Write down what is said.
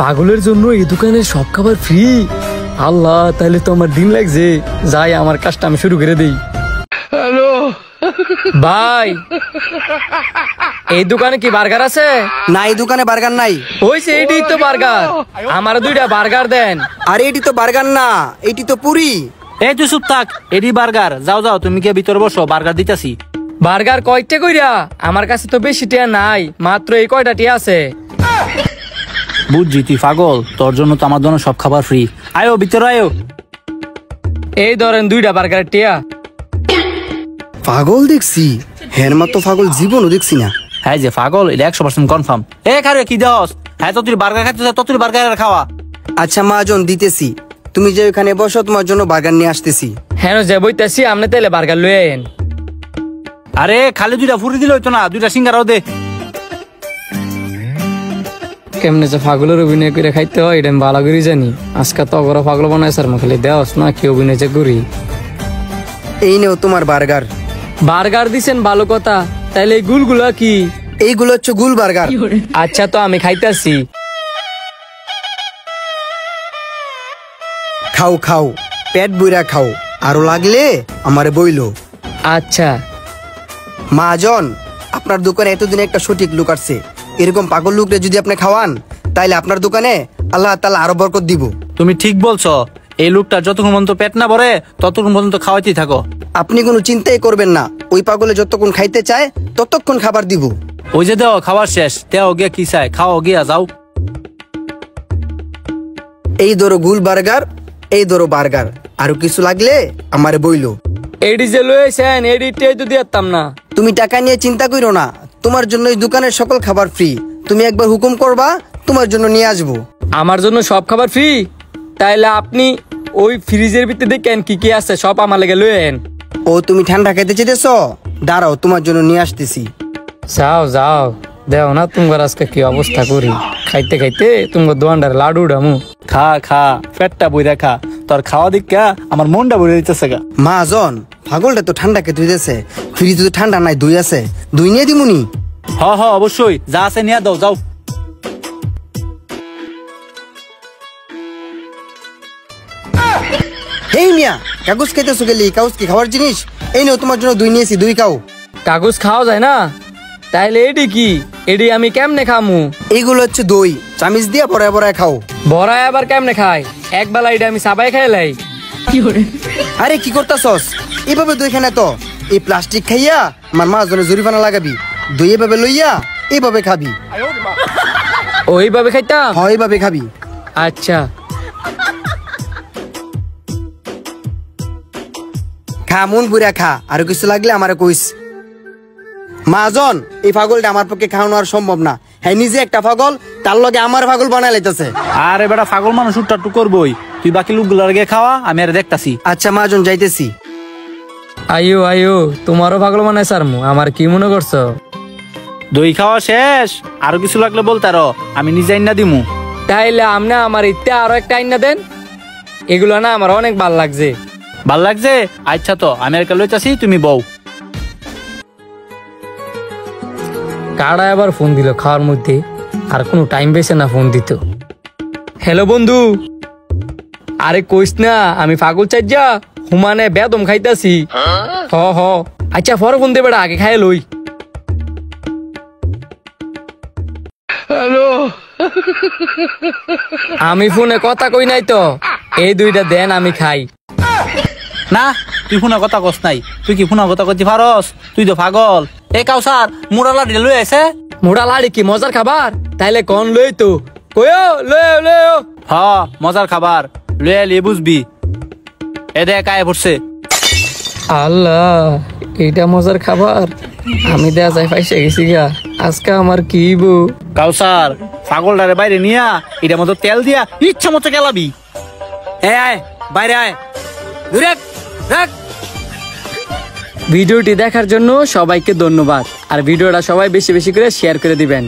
পাগলের জন্য এই দোকানে সব খাবার ফ্রি। আল্লাহ, তাহলে তো আমার দিন লাগছে। যাই, আমার কাজটা আমি শুরু করে দেই। হ্যালো ভাই, এই দোকানে কি বার্গার আছে? না, এই দোকানে বার্গার নাই। হইছে, এটি তো বার্গার। আমার 2টা বার্গার দেন। আরে এটি তো বার্গার না, এটি তো পুরি। এই তুই চুপ থাক, এটি বার্গার। যাও যাও, তুমি কি ভিতরে বসো, বার্গার দিতেছি। বার্গার কয়টা কইরা? আমার কাছে তো বেশি টিয়া নাই, মাত্র এই কয়টা টিয়া আছে। বুঝছি তুই পাগল, তোর জন্য তো আমার জন্য সব খাবার ফ্রি। আয়ো ভিতরে আয়ো। এই ধরেন 2টা বার্গারের টিয়া। পাগল দেখছি, হের মতো পাগল জীবনও দেখছি না। হ্যাঁ যে পাগল, এটা 100% কনফার্ম। এ খারে কি দেওস? হ্যাঁ তো তুই বার্গার খাইতে তো তুই বার্গার খাওয়া। আচ্ছা মহাজন, দিতেছি। তুমি যে ওখানে বসো, তোমার জন্য বার্গার নিয়ে আসতেছি। হ্যাঁ যে বইতেছি, আপনি তাহলে বার্গার লয়ে আইন। আরে খালি 2টা ফুরি দিল হইতো না, 2টা সিঙ্গারাও দে। কেমনে যে পাগলের অভিনয় করে খাইতে হয় এটা আমি ভালো করে জানি। আজকে তো অগর পাগল বানায় স্যার, খালি দেওস না কি অভিনয় যে করি। এই নেও তোমার বার্গার। বার্গার দিছেন, ভালো কথা। তাইলে এই গুলগুলা কি? এইগুলো হচ্ছে গুল বার্গার। আচ্ছা, তো আমি খাইতেছি। খাও খাও, পেট বইরা খাও, আরো লাগলে আমারে বইলো। আচ্ছা মহাজন, আপনার দোকানে এতদিনে একটা সঠিক লোক আসছে। এরকম পাগল লোকরে যদি আপনি খাওয়ান, তাইলে আপনার দোকানে আল্লাহ তাআলা আরো বরকত দিব। তুমি ঠিক বলছো। এই লোকটা যতক্ষণ পর্যন্ত পেট না ভরে ততক্ষণ পর্যন্ত খাওয়াইতেই থাকো। আপনি কোনো চিন্তাই করবেন না, ওই পাগলে যতক্ষণ খাইতে চায় ততক্ষণ খাবার দিব। ওই যে দেও খাবার শেষ, দেও গিয়া কি চাই খাও, গিয়া যাও। এই ধরো গুল বার্গার, এই ধরো বার্গার, আরো কিছু লাগলে আমারে বইলো। এডি যে লয়েছেন, এডিটাই তো দিতাম না। তুমি টাকা নিয়ে চিন্তা করো না, তোমার জন্য এই দোকানের সকল খাবার ফ্রি। তুমি একবার হুকুম করবা, তোমার জন্য নিয়ে আসবো। আমার জন্য সব খাবার ফ্রি? তাইলে আপনি ওই ফ্রিজের ভিতরে দেখেন কি কি আছে, সব আমার লেগে লয়েন। ও তুমি ঠান্ডা খাইতে চেয়েছ? দাঁড়াও, তোমার জন্য নিয়ে আসতেছি। যাও যাও, দেও না তোমার আজকে কি অবস্থা করি। খাইতে খাইতে তোমার দোয়ান্ডার লাডু ডামু। খা খা, পেটটা বইরা খা। তোর খাওয়া দিকা আমার মনটা বইরে দিতেছে গা। মহাজন, পাগলটা তো ঠান্ডা খেতে হইতেছে, ফ্রিজে তো ঠান্ডা নাই, দই আছে, দই নিয়ে দিমুনি। হ হ অবশ্যই, যা আছে নিয়ে দাও, যাও। এই মিয়া, কাগজ খাইতেছো গেলি? কাগজ কি খাওয়ার জিনিস? এই নাও, তোমার জন্য দই নিয়েছি, দই খাও। কাগজ খাওয়া যায় না? তাইলে এডি কি? এডি আমি কেমনে খামু? এইগুলো হচ্ছে দই, চামিচ দিয়ে ভরায় ভরায় খাও। বড়াই আবার কেমনে খাই? একবেলা এটা আমি সাবাই খাইলাই। আরে কি করতাছস? এভাবে দই খানা তো এই প্লাস্টিক খাইয়া আমার মহাজনের জরিমানা লাগাবি। দই এভাবে লইয়া এইভাবে খাবি। ওইভাবে খাইতাম? হয়, এইভাবে খাবি। আচ্ছা খা, মন পুরা খা, আরো কিছু লাগলে আমারে কইস। মহাজন, এই পাগলটা আমার পক্ষে খাওয়ানো আর সম্ভব না। হ্যাঁ, নিজে একটা পাগল, তার লগে আমার পাগল বানাই লাইতেছে। আরে বেটা পাগল মানুষ উঠটা করবই। তুই বাকি লোকগুলোর আগে খাওয়া, আমি আর দেখতাছি। আচ্ছা মহাজন, যাইতেছি। আয়ো আয়ো, তোমারও পাগল মানে স্যার, আমার কি মনে করছো? দই খাওয়া শেষ, আরো কিছু লাগলে বলতারো, আমি নিজে আইনা দিমু। তাইলে আপনি আমার ইত্যা আরো একটা আইনা দেন। এগুলো না আমার অনেক ভাল লাগছে। ভাল লাগছে? আচ্ছা, তো আমি আর লইতাছি, তুমি বউ। কারা আবার ফোন দিল খাওয়ার মধ্যে, আর কোনো টাইম বেছে না ফোন দিত। হ্যালো বন্ধু, আরে কইস না আমি পাগল চাইজা হুমানে বেদম খাইতাছি। হ হ, আচ্ছা পরে ফোন দেবে, আগে খাই লই। হ্যালো, আমি ফোনে কথা কই নাই তো, এই 2টা দেন আমি খাই। না, তুই ফোনা কথা কস নাই। তুই কি ফোনা কথা কইতে পারস? তুই তো পাগল। এ কাউসার, মুরালা লই আইছে। মোড়া লাড়ি কি মজার খাবার? তাইলে কোন লই তো কইও, লইও লইও। হ্যাঁ, মজার খাবার লই আইলি বুঝবি। এ দেখ আয় পড়ছে। আল্লাহ, এইটা মজার খাবার? আমি দেয়া যাই পাইসে গেছি গা। আজকে আমার কি বউ। কাউসার, পাগলটারে বাইরে নিয়া এটার মতো তেল দিয়া ইচ্ছা মতো গেলাবি। এ আয়, বাইরে আয়। ভিডিওটি দেখার জন্য সবাইকে ধন্যবাদ। আর ভিডিওটা সবাই বেশি বেশি করে শেয়ার করে দিবেন।